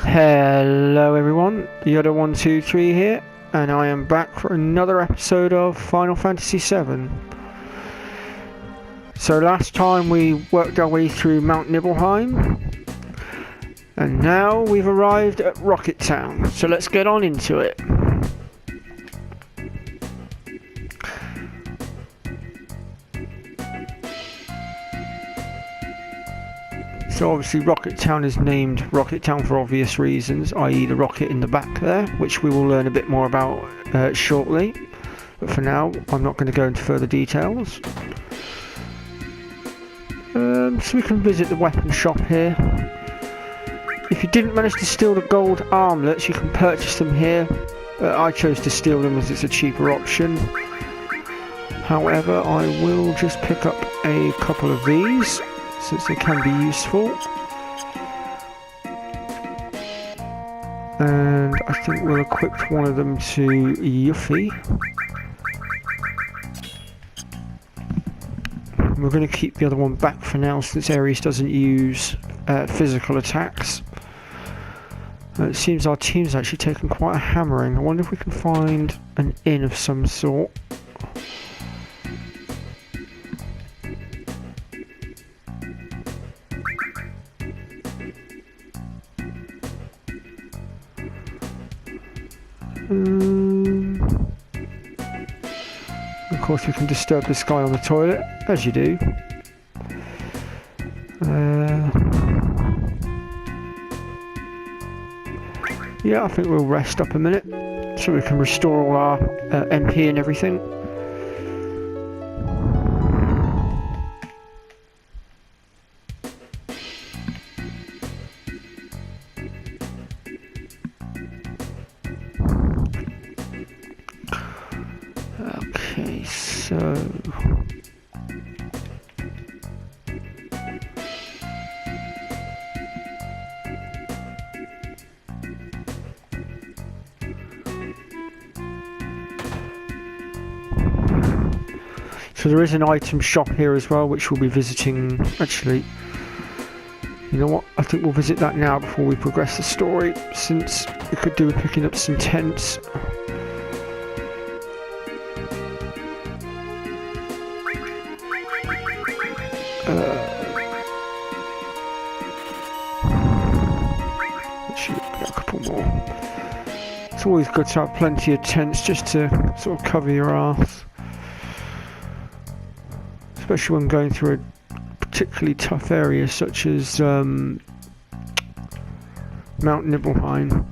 Hello everyone, Yoda123 here, and I am back for another episode of Final Fantasy VII. So last time we worked our way through Mount Nibelheim, and now we've arrived at Rocket Town, so let's get on into it. So obviously Rocket Town is named Rocket Town for obvious reasons, i.e. the rocket in the back there, which we will learn a bit more about shortly. But for now, I'm not going to go into further details. So we can visit the weapon shop here. If you didn't manage to steal the gold armlets, you can purchase them here. I chose to steal them as it's a cheaper option. However, I will just pick up a couple of these, since they can be useful. And I think we'll equip one of them to Yuffie. We're going to keep the other one back for now, since Ares doesn't use physical attacks. It seems our team's actually taken quite a hammering. I wonder if we can find an inn of some sort. Of course we can disturb this guy on the toilet, as you do. Yeah, I think we'll rest up a minute, so we can restore all our MP and everything. Okay, so there is an item shop here as well, which we'll be visiting. Actually, you know what? I think we'll visit that now before we progress the story, since we could do with picking up some tents. Actually, get a couple more. It's always good to have plenty of tents just to sort of cover your arse. Especially when going through a particularly tough area such as Mount Nibelheim.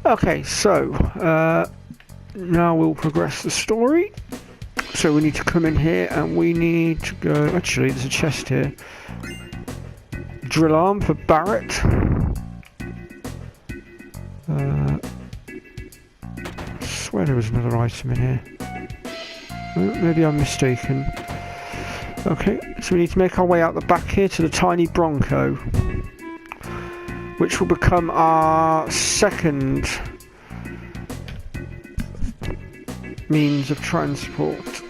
Okay, so now we'll progress the story. So we need to come in here and we need to go... Actually, there's a chest here. Drill arm for Barrett. I swear there was another item in here. Maybe I'm mistaken. Okay, so we need to make our way out the back here to the tiny Bronco, which will become our second means of transport.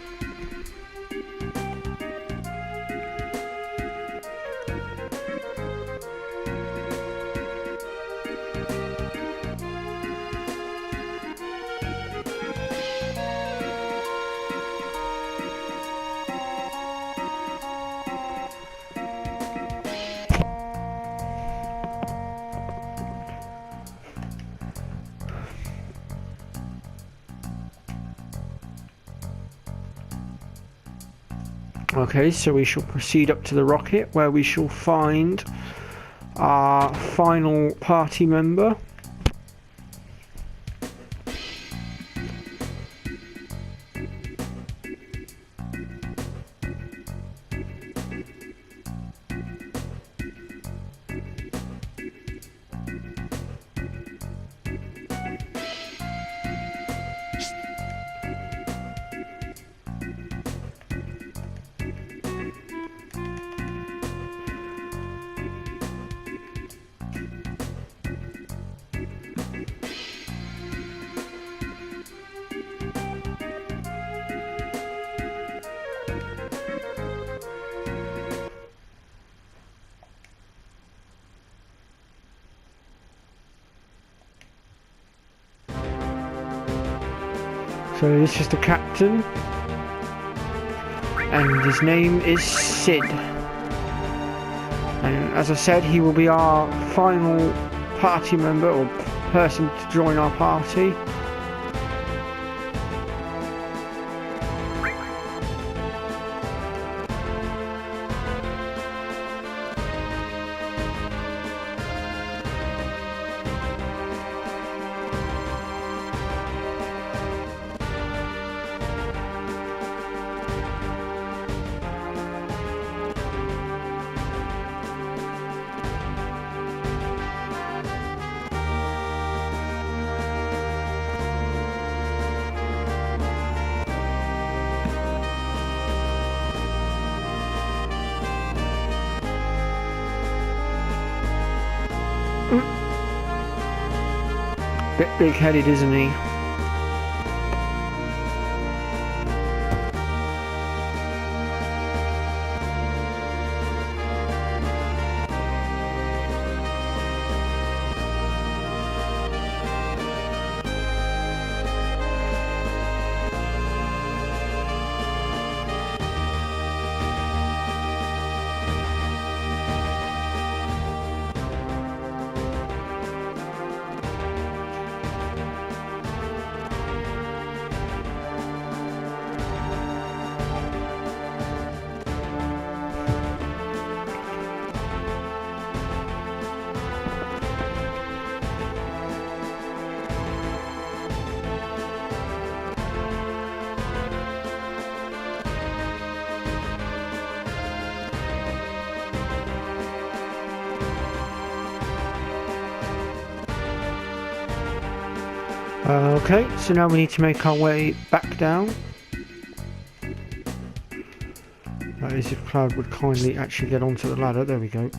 Okay, so we shall proceed up to the rocket, where we shall find our final party member. So this is the captain, and his name is Sid. And as I said, he will be our final party member or person to join our party. Bit big-headed, isn't he? Okay, so now we need to make our way back down. That is, if Cloud would kindly actually get onto the ladder. There we go.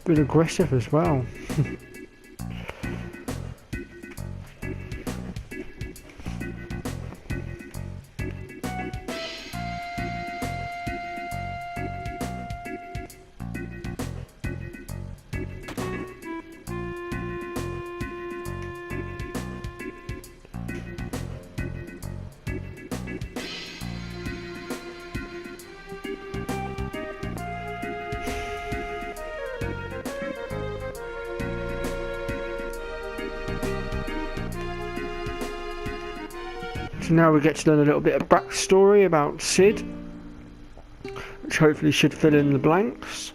Bit aggressive as well. So now we get to learn a little bit of backstory about Sid, which hopefully should fill in the blanks.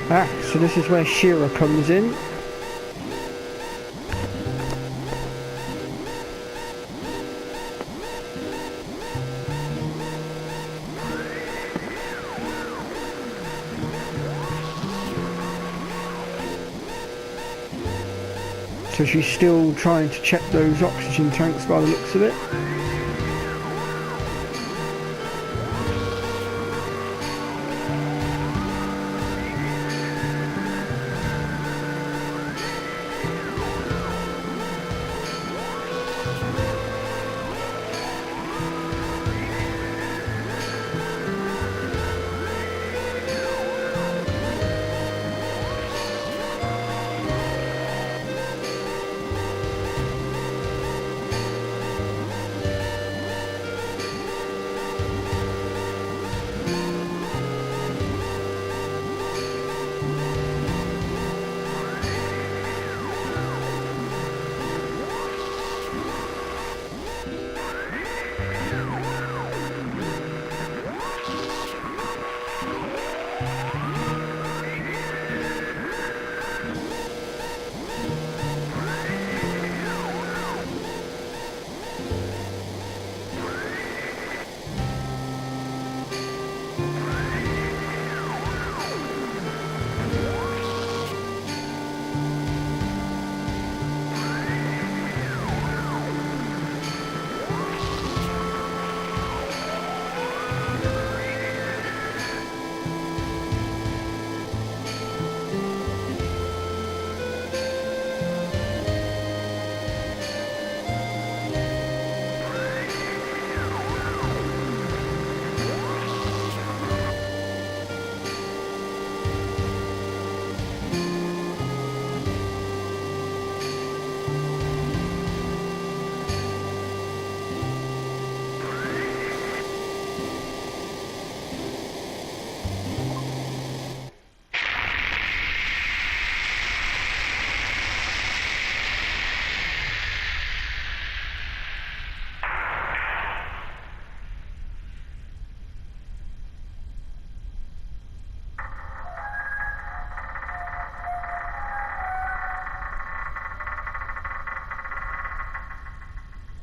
Ah, so this is where Shira comes in. So she's still trying to check those oxygen tanks by the looks of it.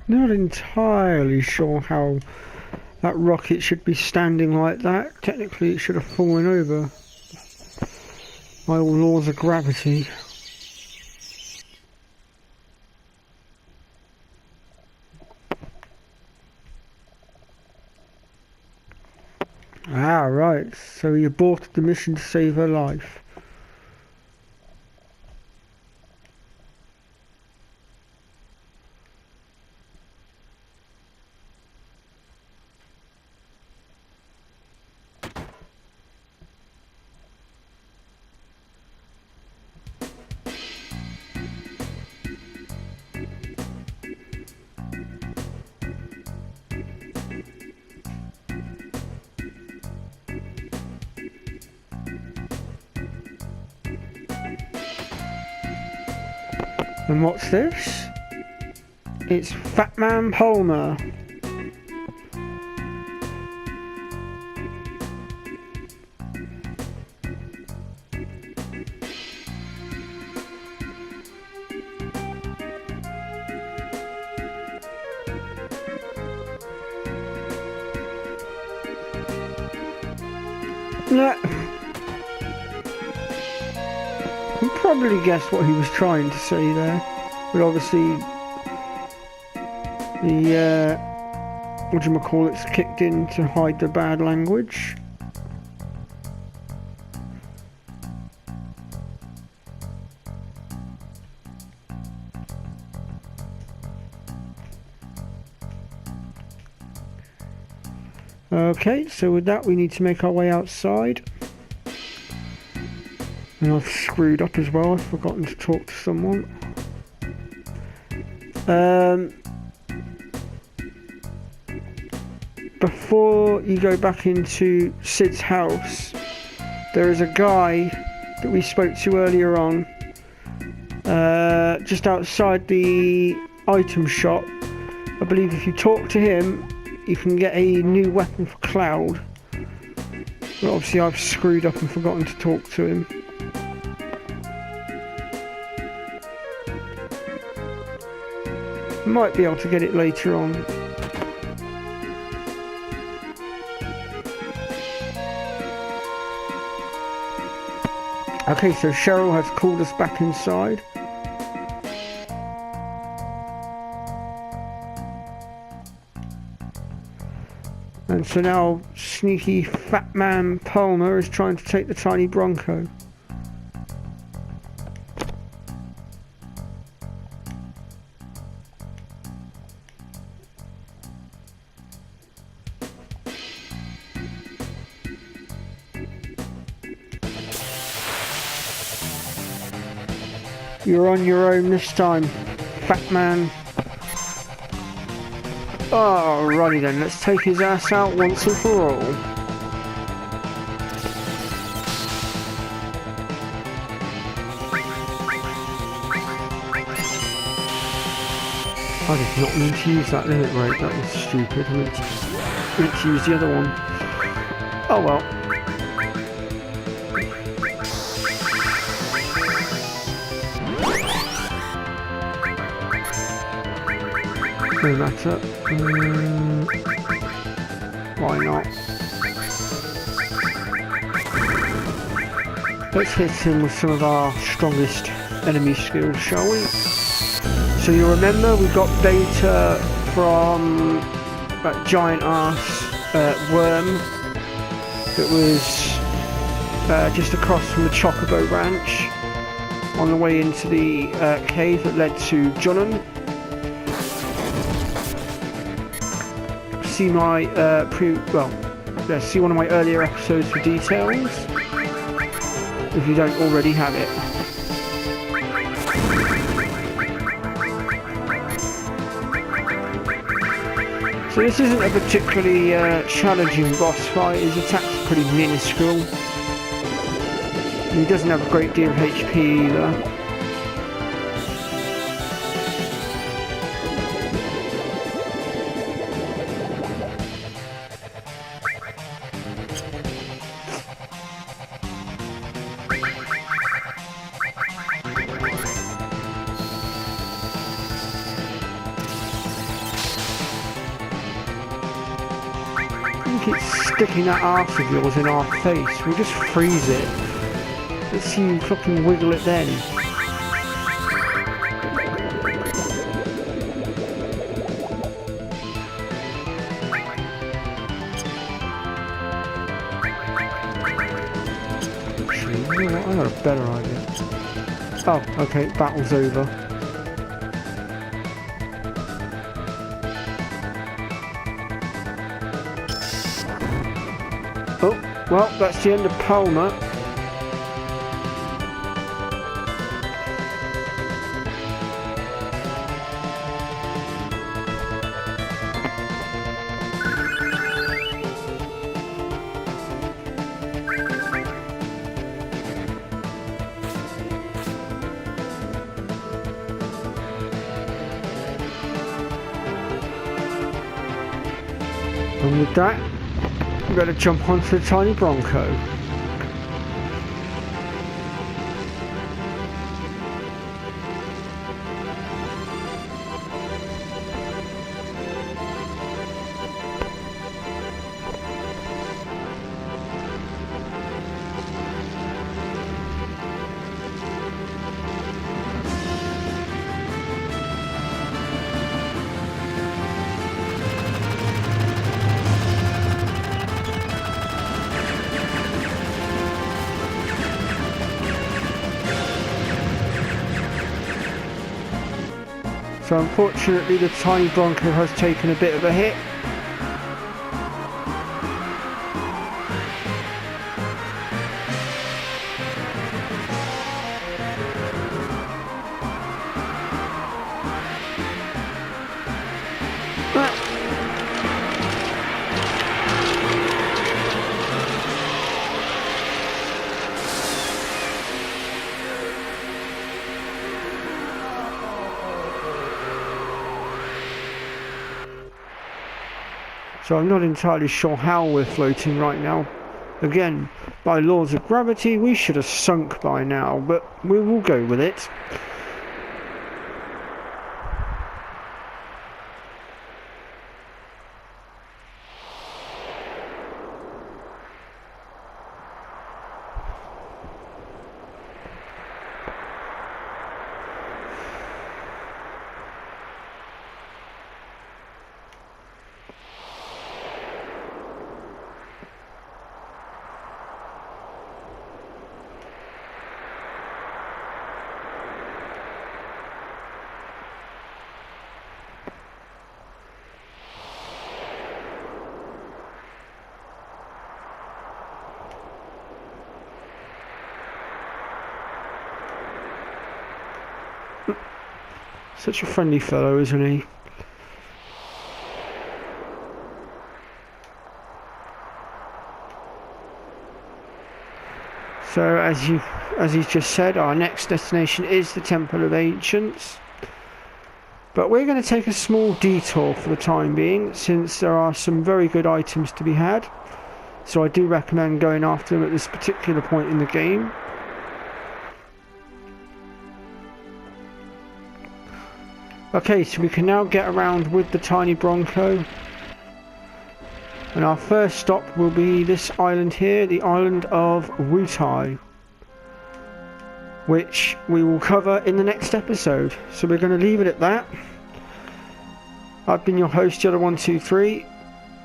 Not entirely sure how that rocket should be standing like that. Technically it should have fallen over by all laws of gravity. Ah, right, so he aborted the mission to save her life. And what's this? It's Fat Man Palmer. Nah. You probably guessed what he was trying to say there, but obviously the whatchamacallit's kicked in to hide the bad language. Okay, so with that we need to make our way outside. And I've screwed up as well, I've forgotten to talk to someone. Before you go back into Sid's house, there is a guy that we spoke to earlier on, just outside the item shop. I believe if you talk to him, you can get a new weapon for Cloud. But obviously I've screwed up and forgotten to talk to him. Might be able to get it later on. Okay, so Cheryl has called us back inside. And so now sneaky fat man Palmer is trying to take the tiny Bronco. You're on your own this time, fat man. Alrighty then, let's take his ass out once and for all. I did not mean to use that limit break, that was stupid. I meant to use the other one. Oh well. No matter. Why not? Let's hit him with some of our strongest enemy skills, shall we? So you remember we got data from that giant ass worm that was just across from the Chocobo Ranch on the way into the cave that led to Junon. See my see one of my earlier episodes for details if you don't already have it. So this isn't a particularly challenging boss fight. His attack's pretty minuscule. And he doesn't have a great deal of HP either. It's sticking that arse of yours in our face. We'll just freeze it. Let's see you fucking wiggle it then. Actually, you know what? I got a better idea. Oh, okay, battle's over. Oh, well, that's the end of Palmer. And with that, we better jump onto the tiny Bronco. So unfortunately the tiny Bronco has taken a bit of a hit. So I'm not entirely sure how we're floating right now. Again, by laws of gravity, we should have sunk by now, but we will go with it. Such a friendly fellow, isn't he? So as he's just said, our next destination is the Temple of Ancients. But we're going to take a small detour for the time being, since there are some very good items to be had. So I do recommend going after them at this particular point in the game. Okay, so we can now get around with the tiny Bronco. And our first stop will be this island here, the island of Wutai, which we will cover in the next episode. So we're going to leave it at that. I've been your host, Yellow123.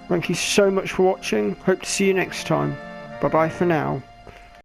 Thank you so much for watching. Hope to see you next time. Bye bye for now.